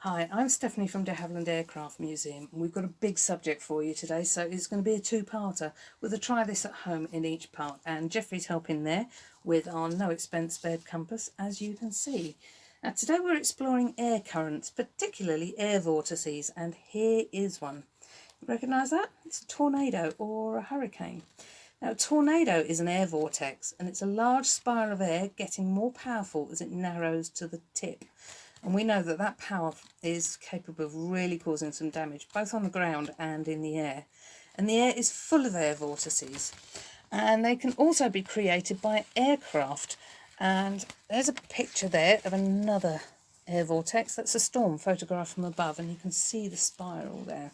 Hi, I'm Stephanie from the Havilland Aircraft Museum, and we've got a big subject for you today, so it's going to be a two-parter with a try this at home in each part, and Jeffrey's helping there with our no expense spared compass, as you can see. Now today we're exploring air currents, particularly air vortices, and here is one. You recognise that? It's a tornado or a hurricane. Now a tornado is an air vortex, and it's a large spiral of air getting more powerful as it narrows to the tip. And we know that that power is capable of really causing some damage, both on the ground and in the air. And the air is full of air vortices. And they can also be created by aircraft. And there's a picture there of another air vortex. That's a storm photographed from above, and you can see the spiral there.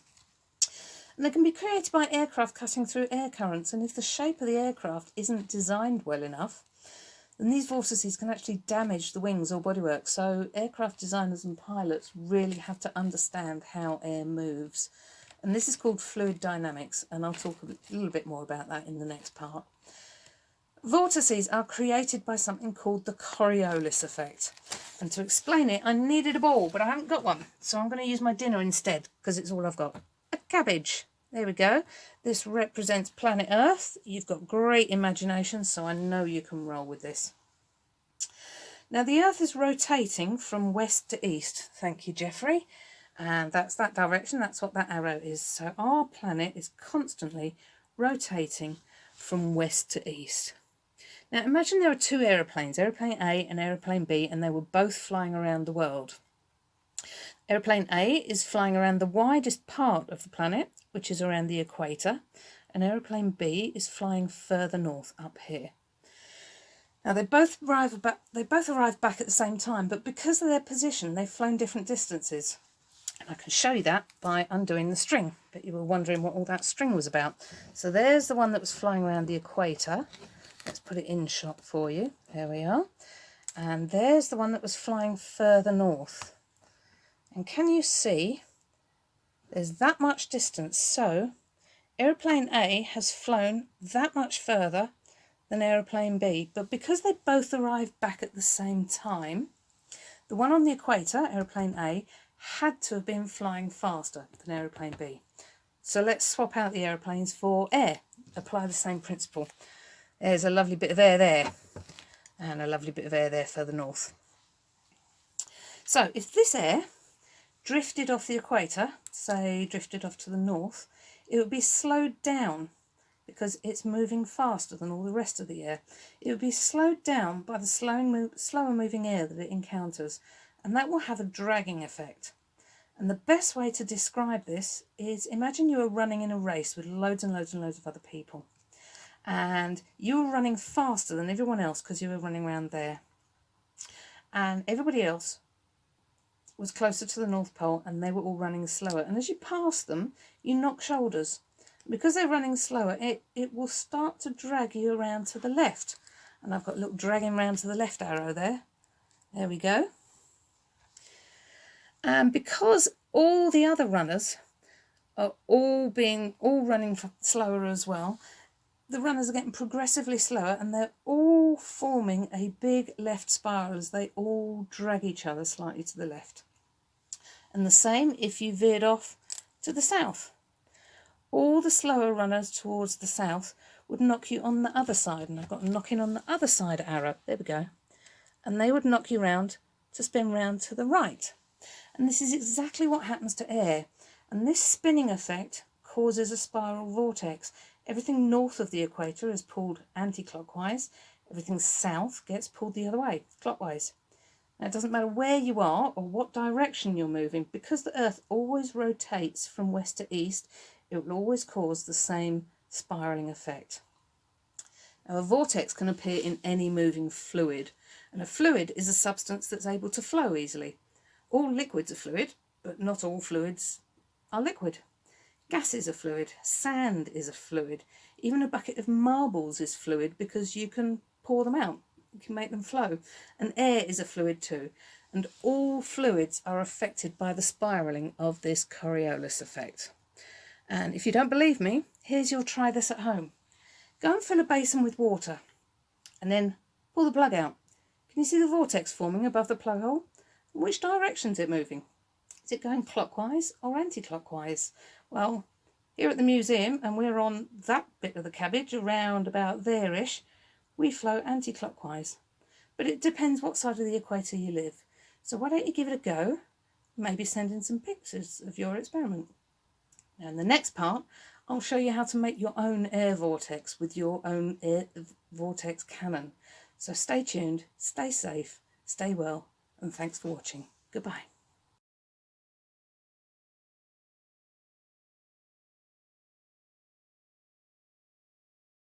And they can be created by aircraft cutting through air currents. And if the shape of the aircraft isn't designed well enough, and these vortices can actually damage the wings or bodywork, so aircraft designers and pilots really have to understand how air moves. And this is called fluid dynamics, and I'll talk a little bit more about that in the next part. Vortices are created by something called the Coriolis Effect. And to explain it, I needed a ball, but I haven't got one, so I'm going to use my dinner instead, because it's all I've got. A cabbage. There we go. This represents planet Earth. You've got great imagination, so I know you can roll with this. Now the Earth is rotating from west to east. Thank you, Jeffrey. And that's that direction. That's what that arrow is. So our planet is constantly rotating from west to east. Now imagine there are two aeroplanes, aeroplane A and aeroplane B, and they were both flying around the world. Aeroplane A is flying around the widest part of the planet, which is around the equator, and aeroplane B is flying further north up here. Now they both arrive back at the same time, but because of their position, they've flown different distances. And I can show you that by undoing the string, but you were wondering what all that string was about. So there's the one that was flying around the equator. Let's put it in shot for you. There we are. And there's the one that was flying further north. And can you see there's that much distance? So aeroplane A has flown that much further than aeroplane B, but because they both arrived back at the same time, the one on the equator, aeroplane A, had to have been flying faster than aeroplane B. So let's swap out the aeroplanes for air. Apply the same principle. There's a lovely bit of air there, and a lovely bit of air there further north. So if this air drifted off the equator, say drifted off to the north, it would be slowed down because it's moving faster than all the rest of the air. It would be slowed down by the slower moving air that it encounters, and that will have a dragging effect. And the best way to describe this is, imagine you were running in a race with loads and loads and loads of other people, and you were running faster than everyone else because you were running around there, and everybody else was closer to the North Pole and they were all running slower, and as you pass them you knock shoulders. Because they're running slower, it will start to drag you around to the left, and I've got a little dragging round to the left arrow there. There we go. And because all the other runners are all running slower as well, the runners are getting progressively slower, and they're all forming a big left spiral as they all drag each other slightly to the left. And the same if you veered off to the south. All the slower runners towards the south would knock you on the other side, and I've got knocking on the other side arrow. There we go. And they would knock you round to spin round to the right. And this is exactly what happens to air. And this spinning effect causes a spiral vortex. Everything north of the equator is pulled anti-clockwise. Everything south gets pulled the other way, clockwise. Now, it doesn't matter where you are or what direction you're moving, because the Earth always rotates from west to east, it will always cause the same spiralling effect. Now, a vortex can appear in any moving fluid, and a fluid is a substance that's able to flow easily. All liquids are fluid, but not all fluids are liquid. Gas is a fluid, sand is a fluid, even a bucket of marbles is fluid because you can pour them out, you can make them flow. And air is a fluid too, and all fluids are affected by the spiralling of this Coriolis effect. And if you don't believe me, here's your try this at home. Go and fill a basin with water and then pull the plug out. Can you see the vortex forming above the plug hole? In which direction is it moving? Is it going clockwise or anti-clockwise? Well, here at the museum, and we're on that bit of the cabbage, around about there-ish, we flow anti-clockwise. But it depends what side of the equator you live. So why don't you give it a go? Maybe send in some pictures of your experiment. Now in the next part, I'll show you how to make your own air vortex with your own air vortex cannon. So stay tuned, stay safe, stay well, and thanks for watching. Goodbye.